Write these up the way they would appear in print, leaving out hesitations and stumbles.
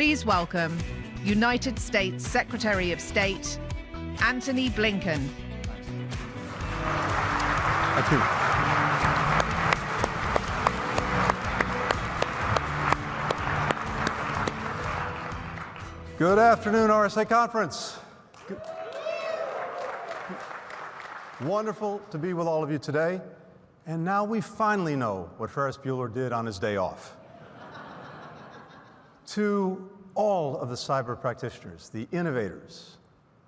Please welcome United States Secretary of State, Antony Blinken. Thank you. Good afternoon, RSA Conference. Wonderful to be with all of you today. And now we finally know what Ferris Bueller did on his day off. To all of the cyber practitioners, the innovators,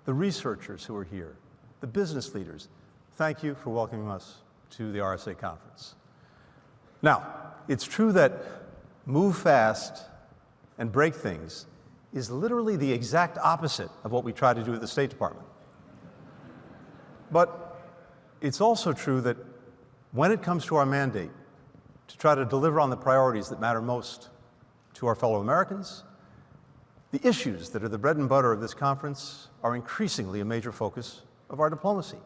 the researchers who are here, the business leaders, thank you for welcoming us to the RSA Conference. Now, it's true that move fast and break things is literally the exact opposite of what we try to do at the State Department. But it's also true that when it comes to our mandate to try to deliver on the priorities that matter most to our fellow Americans, the issues that are the bread and butter of this conference are increasingly a major focus of our diplomacy.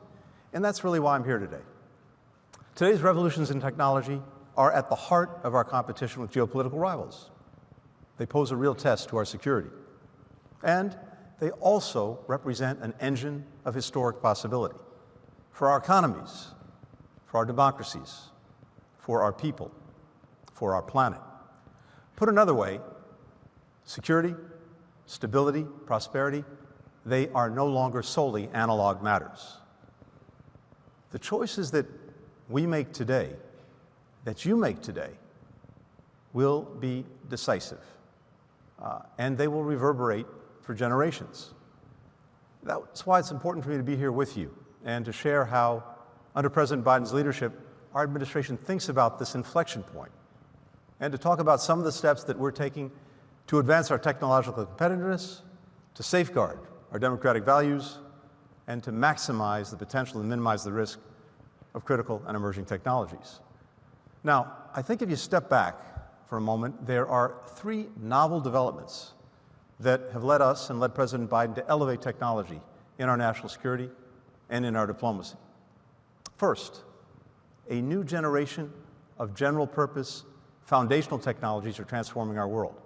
And that's really why I'm here today. Today's revolutions in technology are at the heart of our competition with geopolitical rivals. They pose a real test to our security. And they also represent an engine of historic possibility for our economies, for our democracies, for our people, for our planet. Put another way, security, stability, prosperity, they are no longer solely analog matters. The choices that we make today, that you make today, will be decisive, and they will reverberate for generations. That's why it's important for me to be here with you and to share how, under President Biden's leadership, our administration thinks about this inflection point, and to talk about some of the steps that we're taking to advance our technological competitiveness, to safeguard our democratic values, and to maximize the potential and minimize the risk of critical and emerging technologies. Now, I think if you step back for a moment, there are three novel developments that have led us and led President Biden to elevate technology in our national security and in our diplomacy. First, a new generation of general-purpose foundational technologies are transforming our world.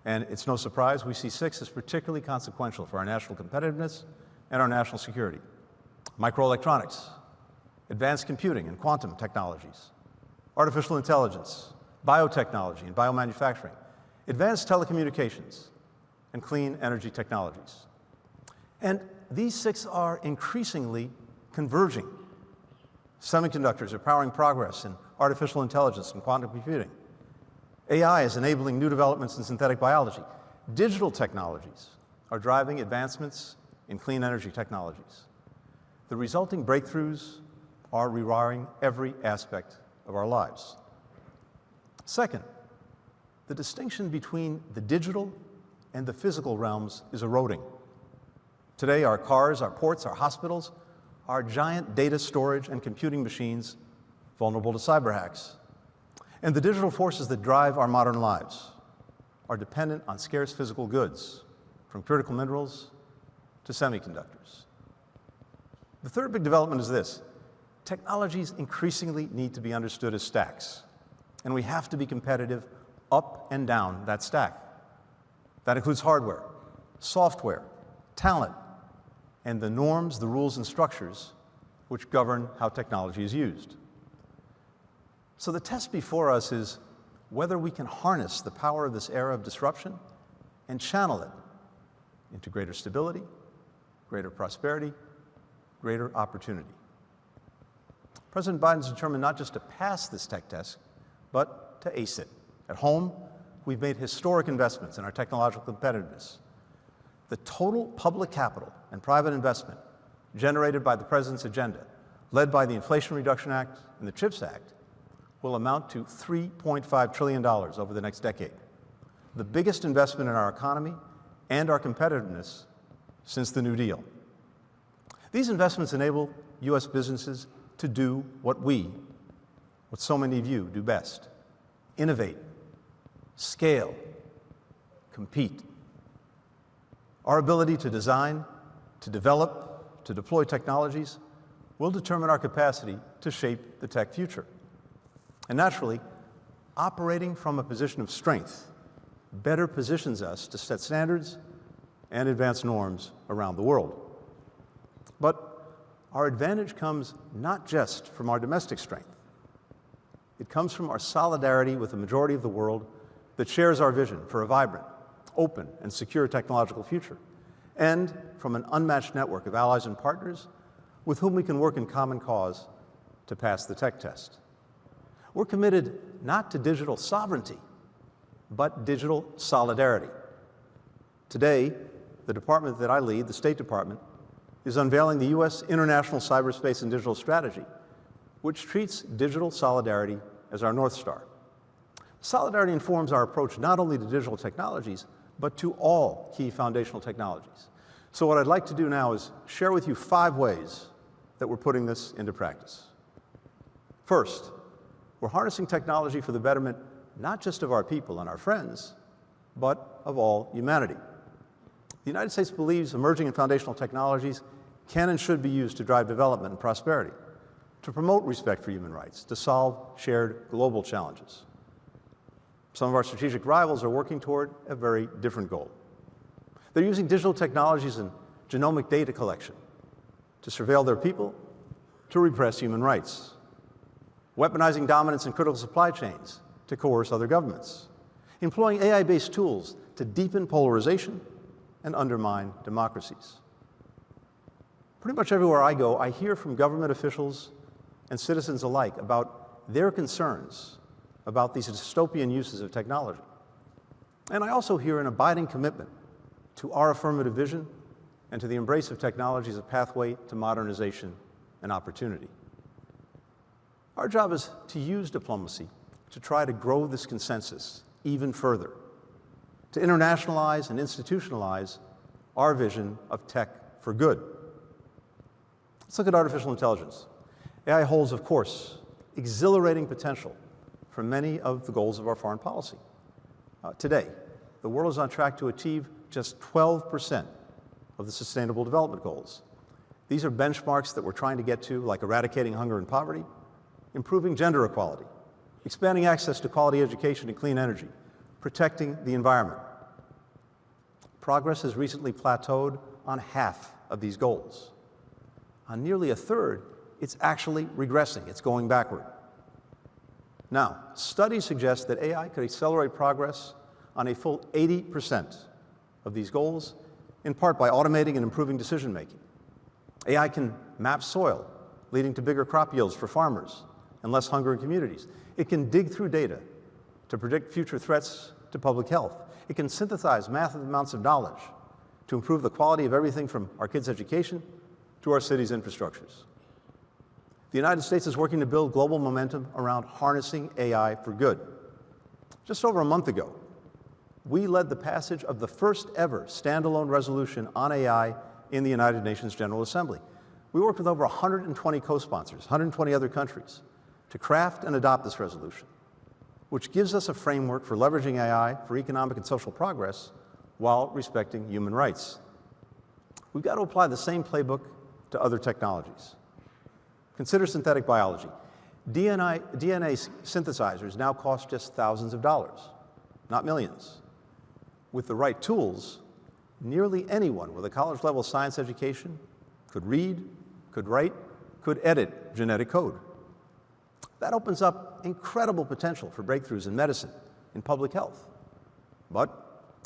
And it's no surprise we see six as particularly consequential for our national competitiveness and our national security. Microelectronics, advanced computing and quantum technologies, artificial intelligence, biotechnology and biomanufacturing, advanced telecommunications, and clean energy technologies. And these six are increasingly converging. Semiconductors are powering progress in artificial intelligence and quantum computing. AI is enabling new developments in synthetic biology. Digital technologies are driving advancements in clean energy technologies. The resulting breakthroughs are rewiring every aspect of our lives. Second, the distinction between the digital and the physical realms is eroding. Today, our cars, our ports, our hospitals are giant data storage and computing machines vulnerable to cyber hacks. And the digital forces that drive our modern lives are dependent on scarce physical goods, from critical minerals to semiconductors. The third big development is this: technologies increasingly need to be understood as stacks, and we have to be competitive up and down that stack. That includes hardware, software, talent, and the norms, the rules, and structures which govern how technology is used. So the test before us is whether we can harness the power of this era of disruption and channel it into greater stability, greater prosperity, greater opportunity. President Biden's determined not just to pass this tech test, but to ace it. At home, we've made historic investments in our technological competitiveness. The total public capital and private investment generated by the President's agenda, led by the Inflation Reduction Act and the CHIPS Act, will amount to $3.5 trillion over the next decade, the biggest investment in our economy and our competitiveness since the New Deal. These investments enable U.S. businesses to do what so many of you do best: innovate, scale, compete. Our ability to design, to develop, to deploy technologies will determine our capacity to shape the tech future. And naturally, operating from a position of strength better positions us to set standards and advance norms around the world. But our advantage comes not just from our domestic strength. It comes from our solidarity with the majority of the world that shares our vision for a vibrant, open, and secure technological future, and from an unmatched network of allies and partners with whom we can work in common cause to pass the tech test. We're committed not to digital sovereignty, but digital solidarity. Today, the department that I lead, the State Department, is unveiling the U.S. International Cyberspace and Digital Strategy, which treats digital solidarity as our North Star. Solidarity informs our approach not only to digital technologies, but to all key foundational technologies. So what I'd like to do now is share with you 5 ways that we're putting this into practice. First, we're harnessing technology for the betterment not just of our people and our friends, but of all humanity. The United States believes emerging and foundational technologies can and should be used to drive development and prosperity, to promote respect for human rights, to solve shared global challenges. Some of our strategic rivals are working toward a very different goal. They're using digital technologies and genomic data collection to surveil their people, to repress human rights, weaponizing dominance in critical supply chains to coerce other governments, employing AI-based tools to deepen polarization and undermine democracies. Pretty much everywhere I go, I hear from government officials and citizens alike about their concerns about these dystopian uses of technology. And I also hear an abiding commitment to our affirmative vision and to the embrace of technology as a pathway to modernization and opportunity. Our job is to use diplomacy to try to grow this consensus even further, to internationalize and institutionalize our vision of tech for good. Let's look at artificial intelligence. AI holds, of course, exhilarating potential for many of the goals of our foreign policy. Today, the world is on track to achieve just 12% of the Sustainable Development Goals. These are benchmarks that we're trying to get to, like eradicating hunger and poverty, improving gender equality, expanding access to quality education and clean energy, protecting the environment. Progress has recently plateaued on half of these goals. On nearly a third, it's actually regressing. It's going backward. Now, studies suggest that AI could accelerate progress on a full 80% of these goals, in part by automating and improving decision-making. AI can map soil, leading to bigger crop yields for farmers and less hunger in communities. It can dig through data to predict future threats to public health. It can synthesize massive amounts of knowledge to improve the quality of everything from our kids' education to our cities' infrastructures. The United States is working to build global momentum around harnessing AI for good. Just over a month ago, we led the passage of the first ever standalone resolution on AI in the United Nations General Assembly. We worked with over 120 co-sponsors, 120 other countries, to craft and adopt this resolution, which gives us a framework for leveraging AI for economic and social progress while respecting human rights. We've got to apply the same playbook to other technologies. Consider synthetic biology. DNA synthesizers now cost just thousands of dollars, not millions. With the right tools, nearly anyone with a college-level science education could read, could write, could edit genetic code. That opens up incredible potential for breakthroughs in medicine, in public health. But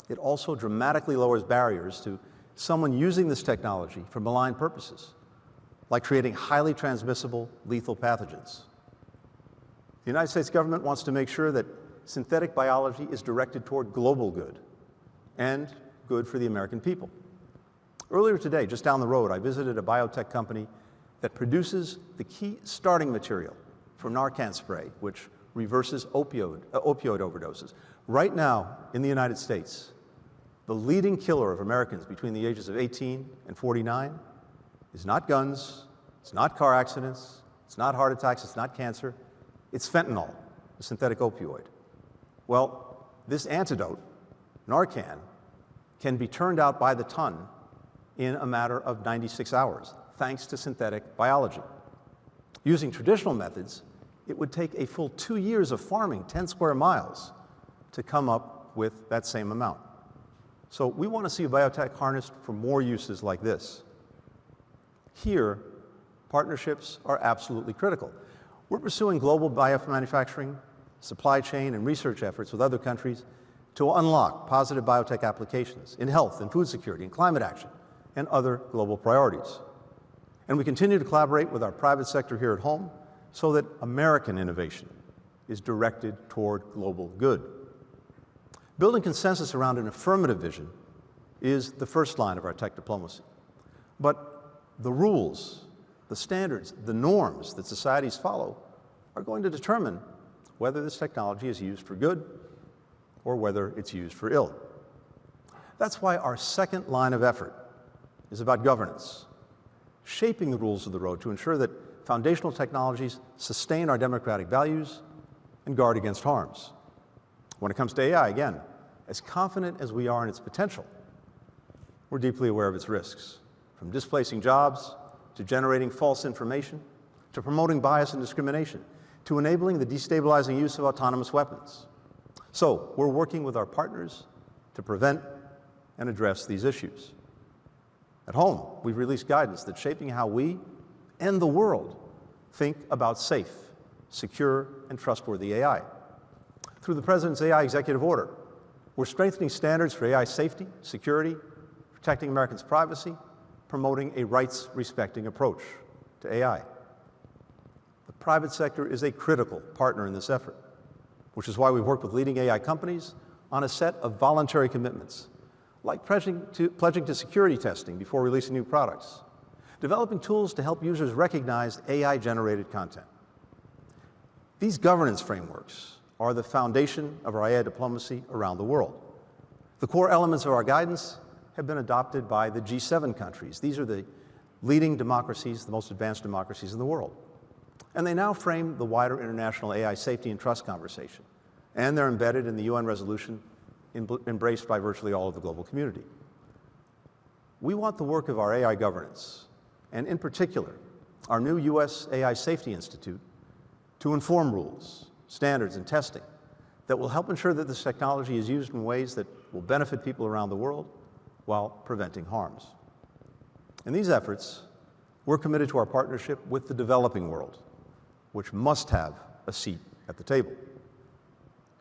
it also dramatically lowers barriers to someone using this technology for malign purposes, like creating highly transmissible, lethal pathogens. The United States government wants to make sure that synthetic biology is directed toward global good and good for the American people. Earlier today, just down the road, I visited a biotech company that produces the key starting material for Narcan spray, which reverses opioid overdoses. Right now, in the United States, the leading killer of Americans between the ages of 18 and 49 is not guns, it's not car accidents, it's not heart attacks, it's not cancer, it's fentanyl, a synthetic opioid. Well, this antidote, Narcan, can be turned out by the ton in a matter of 96 hours, thanks to synthetic biology. Using traditional methods, it would take a full 2 years of farming 10 square miles to come up with that same amount. So we want to see biotech harnessed for more uses like this. Here, partnerships are absolutely critical. We're pursuing global biomanufacturing, supply chain, and research efforts with other countries to unlock positive biotech applications in health and food security and climate action and other global priorities. And we continue to collaborate with our private sector here at home so that American innovation is directed toward global good. Building consensus around an affirmative vision is the first line of our tech diplomacy. But the rules, the standards, the norms that societies follow are going to determine whether this technology is used for good or whether it's used for ill. That's why our second line of effort is about governance, shaping the rules of the road to ensure that foundational technologies sustain our democratic values and guard against harms. When it comes to AI, again, as confident as we are in its potential, we're deeply aware of its risks, from displacing jobs to generating false information, to promoting bias and discrimination, to enabling the destabilizing use of autonomous weapons. So we're working with our partners to prevent and address these issues. At home, we've released guidance that's shaping how we and the world think about safe, secure, and trustworthy AI. Through the President's AI Executive Order, we're strengthening standards for AI safety, security, protecting Americans' privacy, promoting a rights-respecting approach to AI. The private sector is a critical partner in this effort, which is why we've worked with leading AI companies on a set of voluntary commitments, like pledging to security testing before releasing new products, developing tools to help users recognize AI-generated content. These governance frameworks are the foundation of our AI diplomacy around the world. The core elements of our guidance have been adopted by the G7 countries. These are the leading democracies, the most advanced democracies in the world. And they now frame the wider international AI safety and trust conversation. And they're embedded in the UN resolution embraced by virtually all of the global community. We want the work of our AI governance, and in particular, our new US AI Safety Institute, to inform rules, standards, and testing that will help ensure that this technology is used in ways that will benefit people around the world while preventing harms. In these efforts, we're committed to our partnership with the developing world, which must have a seat at the table.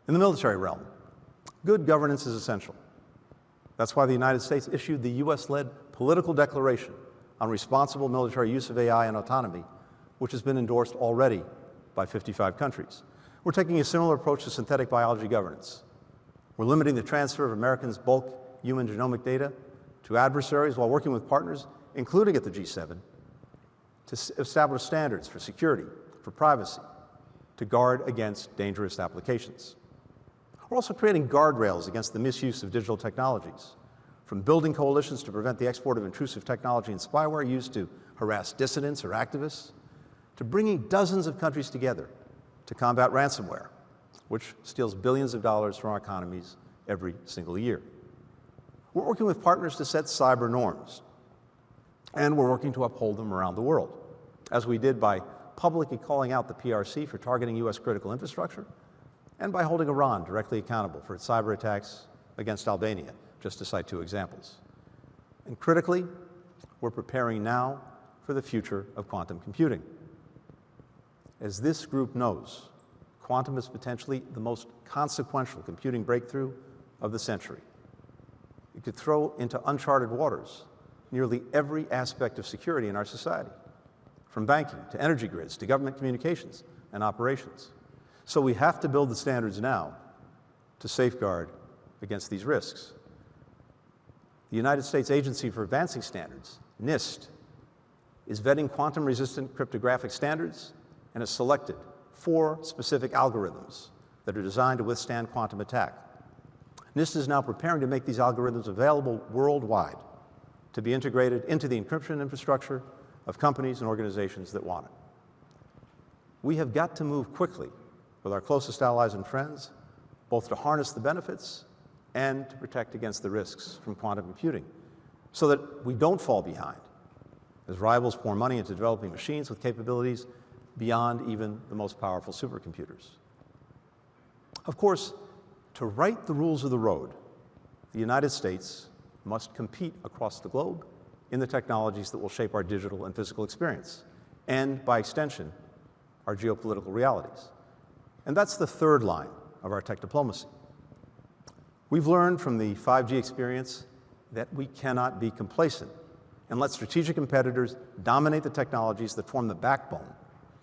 In the military realm, good governance is essential. That's why the United States issued the US-led political declaration on responsible military use of AI and autonomy, which has been endorsed already by 55 countries. We're taking a similar approach to synthetic biology governance. We're limiting the transfer of Americans' bulk human genomic data to adversaries while working with partners, including at the G7, to establish standards for security, for privacy, to guard against dangerous applications. We're also creating guardrails against the misuse of digital technologies, from building coalitions to prevent the export of intrusive technology and spyware used to harass dissidents or activists, to bringing dozens of countries together to combat ransomware, which steals billions of dollars from our economies every single year. We're working with partners to set cyber norms, and we're working to uphold them around the world, as we did by publicly calling out the PRC for targeting US critical infrastructure, and by holding Iran directly accountable for its cyber attacks against Albania, just to cite two examples. And critically, we're preparing now for the future of quantum computing. As this group knows, quantum is potentially the most consequential computing breakthrough of the century. It could throw into uncharted waters nearly every aspect of security in our society, from banking to energy grids to government communications and operations. So we have to build the standards now to safeguard against these risks. The United States Agency for Advancing Standards, NIST, is vetting quantum-resistant cryptographic standards and has selected 4 specific algorithms that are designed to withstand quantum attack. NIST is now preparing to make these algorithms available worldwide to be integrated into the encryption infrastructure of companies and organizations that want it. We have got to move quickly with our closest allies and friends, both to harness the benefits and to protect against the risks from quantum computing, so that we don't fall behind as rivals pour money into developing machines with capabilities beyond even the most powerful supercomputers. Of course, To write the rules of the road, the United States must compete across the globe in the technologies that will shape our digital and physical experience, and by extension, our geopolitical realities. And that's the third line of our tech diplomacy. We've learned from the 5G experience that we cannot be complacent and let strategic competitors dominate the technologies that form the backbone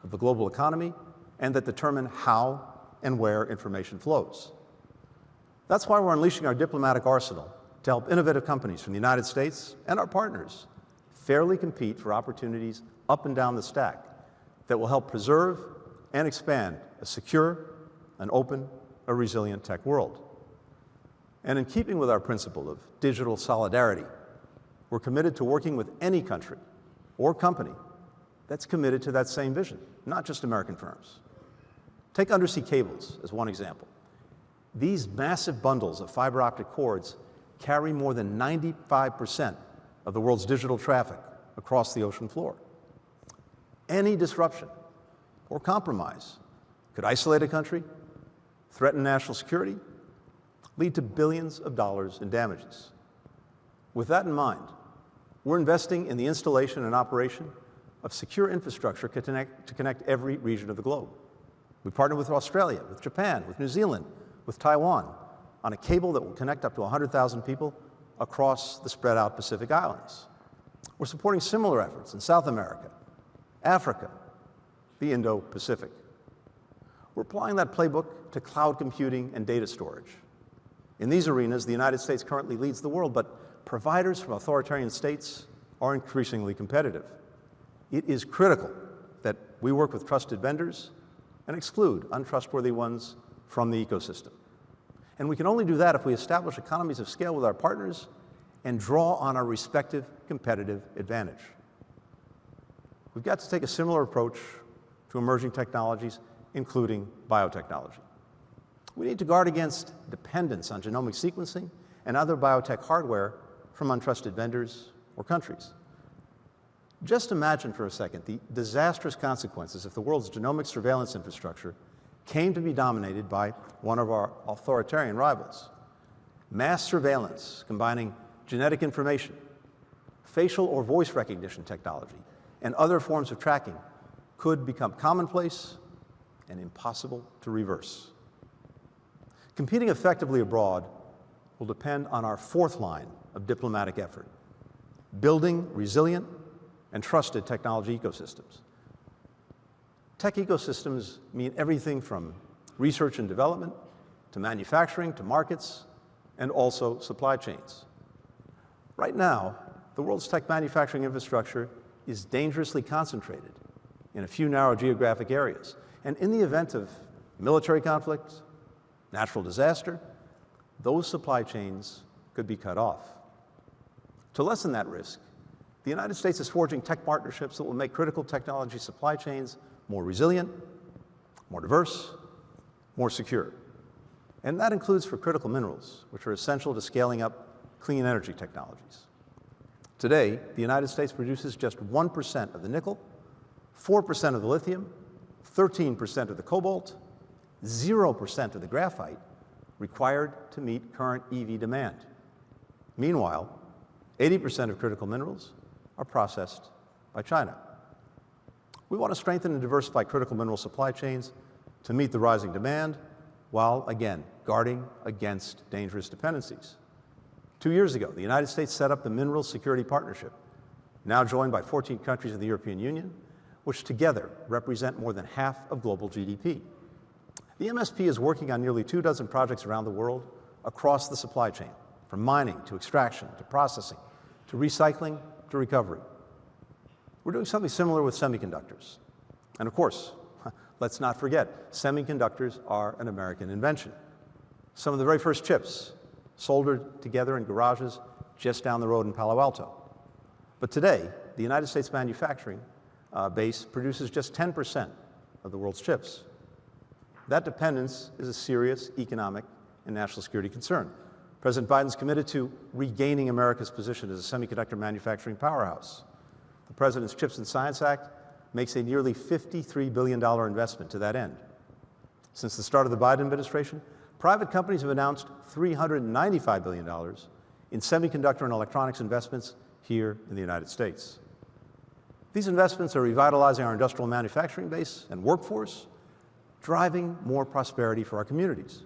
of the global economy and that determine how and where information flows. That's why we're unleashing our diplomatic arsenal to help innovative companies from the United States and our partners fairly compete for opportunities up and down the stack that will help preserve and expand a secure, an open, a resilient tech world. And in keeping with our principle of digital solidarity, we're committed to working with any country or company that's committed to that same vision, not just American firms. Take undersea cables as one example. These massive bundles of fiber optic cords carry more than 95% of the world's digital traffic across the ocean floor. Any disruption or compromise could isolate a country, threaten national security, lead to billions of dollars in damages. With that in mind, we're investing in the installation and operation of secure infrastructure to connect every region of the globe. We partner with Australia, with Japan, with New Zealand, with Taiwan on a cable that will connect up to 100,000 people across the spread out Pacific Islands. We're supporting similar efforts in South America, Africa, the Indo-Pacific. We're applying that playbook to cloud computing and data storage. In these arenas, the United States currently leads the world, but providers from authoritarian states are increasingly competitive. It is critical that we work with trusted vendors and exclude untrustworthy ones from the ecosystem. And we can only do that if we establish economies of scale with our partners and draw on our respective competitive advantage. We've got to take a similar approach to emerging technologies, including biotechnology. We need to guard against dependence on genomic sequencing and other biotech hardware from untrusted vendors or countries. Just imagine for a second the disastrous consequences if the world's genomic surveillance infrastructure came to be dominated by one of our authoritarian rivals. Mass surveillance combining genetic information, facial or voice recognition technology, and other forms of tracking could become commonplace and impossible to reverse. Competing effectively abroad will depend on our fourth line of diplomatic effort, building resilient and trusted technology ecosystems. Tech ecosystems mean everything from research and development to manufacturing to markets and also supply chains. Right now, the world's tech manufacturing infrastructure is dangerously concentrated in a few narrow geographic areas. And in the event of military conflict, natural disaster, those supply chains could be cut off. To lessen that risk, the United States is forging tech partnerships that will make critical technology supply chains more resilient, more diverse, more secure. And that includes for critical minerals, which are essential to scaling up clean energy technologies. Today, the United States produces just 1% of the nickel, 4% of the lithium, 13% of the cobalt, 0% of the graphite required to meet current EV demand. Meanwhile, 80% of critical minerals are processed by China. We want to strengthen and diversify critical mineral supply chains to meet the rising demand while, again, guarding against dangerous dependencies. 2 years ago, the United States set up the Minerals Security Partnership, now joined by 14 countries of the European Union, which together represent more than half of global GDP. The MSP is working on nearly 24 projects around the world across the supply chain, from mining to extraction to processing to recycling to recovery. We're doing something similar with semiconductors. And of course, let's not forget, semiconductors are an American invention. Some of the very first chips soldered together in garages just down the road in Palo Alto. But today, the United States manufacturing base produces just 10% of the world's chips. That dependence is a serious economic and national security concern. President Biden's committed to regaining America's position as a semiconductor manufacturing powerhouse. The President's CHIPS and Science Act makes a nearly $53 billion investment to that end. Since the start of the Biden administration, private companies have announced $395 billion in semiconductor and electronics investments here in the United States. These investments are revitalizing our industrial manufacturing base and workforce, driving more prosperity for our communities.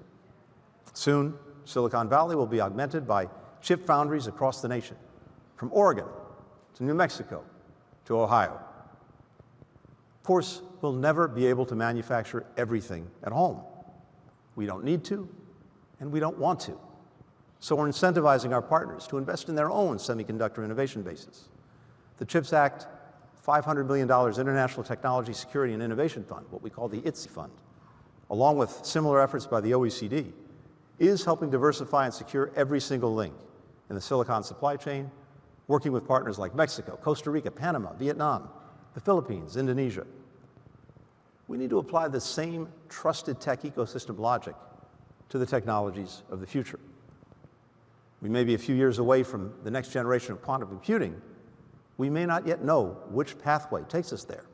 Soon, Silicon Valley will be augmented by chip foundries across the nation, from Oregon to New Mexico to Ohio. Of course, we'll never be able to manufacture everything at home. We don't need to, and we don't want to. So we're incentivizing our partners to invest in their own semiconductor innovation bases. The CHIPS Act $500 million International Technology Security and Innovation Fund, what we call the ITSE Fund, along with similar efforts by the OECD, is helping diversify and secure every single link in the silicon supply chain, working with partners like Mexico, Costa Rica, Panama, Vietnam, the Philippines, Indonesia. We need to apply the same trusted tech ecosystem logic to the technologies of the future. We may be a few years away from the next generation of quantum computing. We may not yet know which pathway takes us there.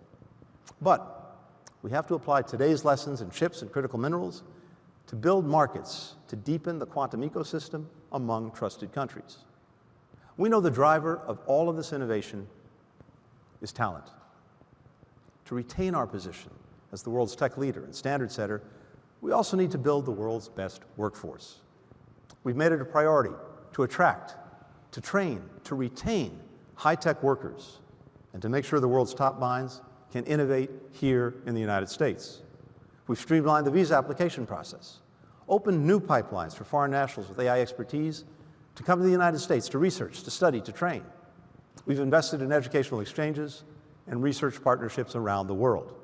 But we have to apply today's lessons in chips and critical minerals to build markets to deepen the quantum ecosystem among trusted countries. We know the driver of all of this innovation is talent. To retain our position as the world's tech leader and standard setter, we also need to build the world's best workforce. We've made it a priority to attract, to train, to retain high-tech workers, and to make sure the world's top minds can innovate here in the United States. We've streamlined the visa application process, opened new pipelines for foreign nationals with AI expertise to come to the United States to research, to study, to train. We've invested in educational exchanges and research partnerships around the world.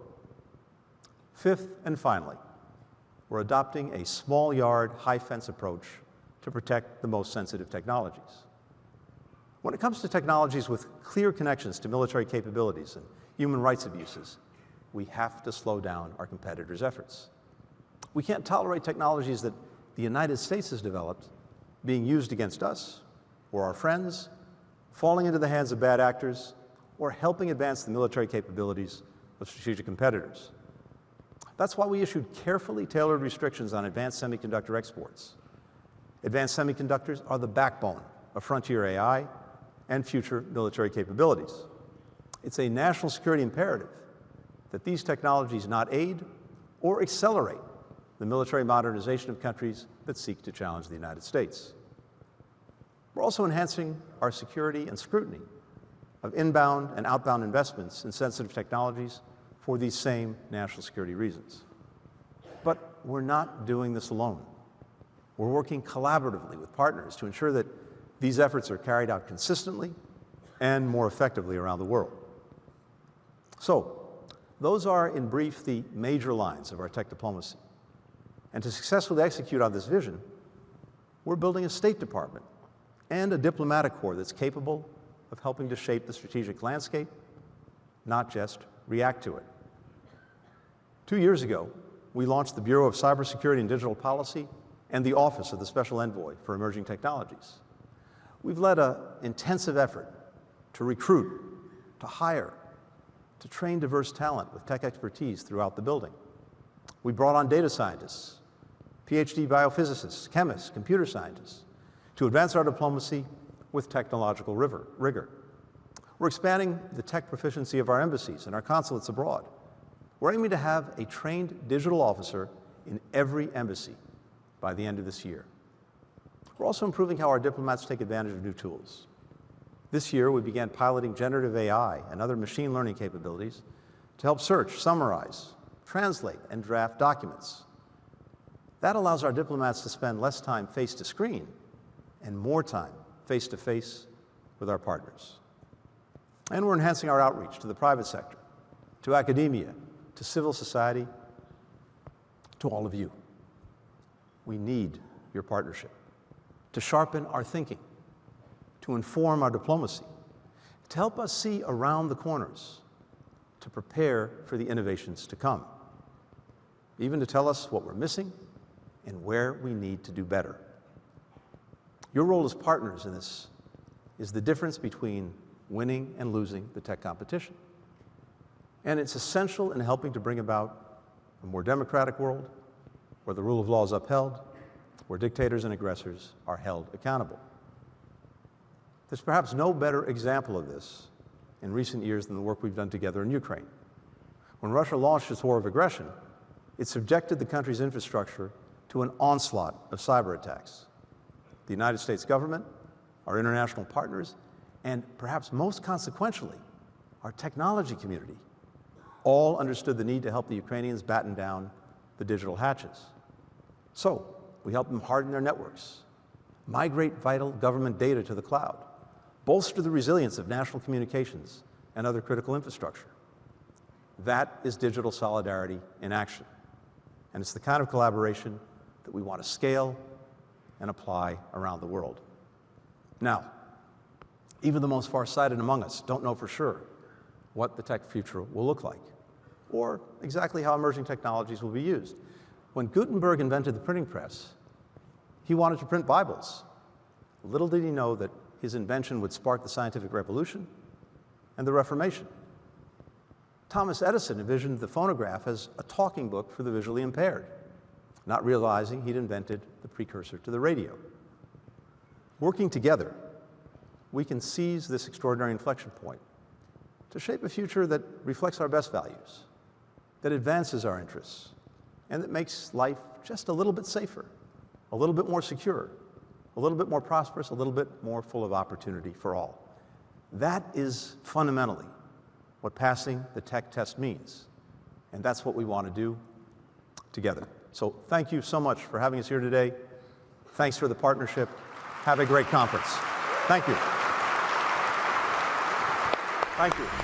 Fifth and finally, we're adopting a small yard, high fence approach to protect the most sensitive technologies. When it comes to technologies with clear connections to military capabilities and human rights abuses, we have to slow down our competitors' efforts. We can't tolerate technologies that the United States has developed being used against us or our friends, falling into the hands of bad actors, or helping advance the military capabilities of strategic competitors. That's why we issued carefully tailored restrictions on advanced semiconductor exports. Advanced semiconductors are the backbone of frontier AI and future military capabilities. It's a national security imperative that these technologies not aid or accelerate the military modernization of countries that seek to challenge the United States. We're also enhancing our security and scrutiny of inbound and outbound investments in sensitive technologies for these same national security reasons. But we're not doing this alone. We're working collaboratively with partners to ensure that these efforts are carried out consistently and more effectively around the world. So, those are, in brief, the major lines of our tech diplomacy. And to successfully execute on this vision, we're building a State Department and a diplomatic corps that's capable of helping to shape the strategic landscape, not just react to it. 2 years ago, we launched the Bureau of Cybersecurity and Digital Policy and the Office of the Special Envoy for Emerging Technologies. We've led an intensive effort to recruit, to hire, to train diverse talent with tech expertise throughout the building. We brought on data scientists, PhD biophysicists, chemists, computer scientists, to advance our diplomacy with technological rigor. We're expanding the tech proficiency of our embassies and our consulates abroad. We're aiming to have a trained digital officer in every embassy by the end of this year. We're also improving how our diplomats take advantage of new tools. This year, we began piloting generative AI and other machine learning capabilities to help search, summarize, translate, and draft documents. That allows our diplomats to spend less time face-to-screen and more time face-to-face with our partners. And we're enhancing our outreach to the private sector, to academia, to civil society, to all of you. We need your partnership to sharpen our thinking, to inform our diplomacy, to help us see around the corners, to prepare for the innovations to come, even to tell us what we're missing and where we need to do better. Your role as partners in this is the difference between winning and losing the tech competition. And it's essential in helping to bring about a more democratic world where the rule of law is upheld where dictators and aggressors are held accountable. There's perhaps no better example of this in recent years than the work we've done together in Ukraine. When Russia launched its war of aggression, it subjected the country's infrastructure to an onslaught of cyber attacks. The United States government, our international partners, and perhaps most consequentially, our technology community, all understood the need to help the Ukrainians batten down the digital hatches. So we helped them harden their networks, migrate vital government data to the cloud, bolster the resilience of national communications and other critical infrastructure. That is digital solidarity in action. And it's the kind of collaboration that we want to scale and apply around the world. Now, even the most far-sighted among us don't know for sure what the tech future will look like, or exactly how emerging technologies will be used. When Gutenberg invented the printing press, he wanted to print Bibles. Little did he know that his invention would spark the scientific revolution and the Reformation. Thomas Edison envisioned the phonograph as a talking book for the visually impaired, not realizing he'd invented the precursor to the radio. Working together, we can seize this extraordinary inflection point to shape a future that reflects our best values, that advances our interests, and that makes life just a little bit safer, a little bit more secure, a little bit more prosperous, a little bit more full of opportunity for all. That is fundamentally what passing the tech test means, and that's what we want to do together. So thank you so much for having us here today. Thanks for the partnership. Have a great conference. Thank you. Thank you.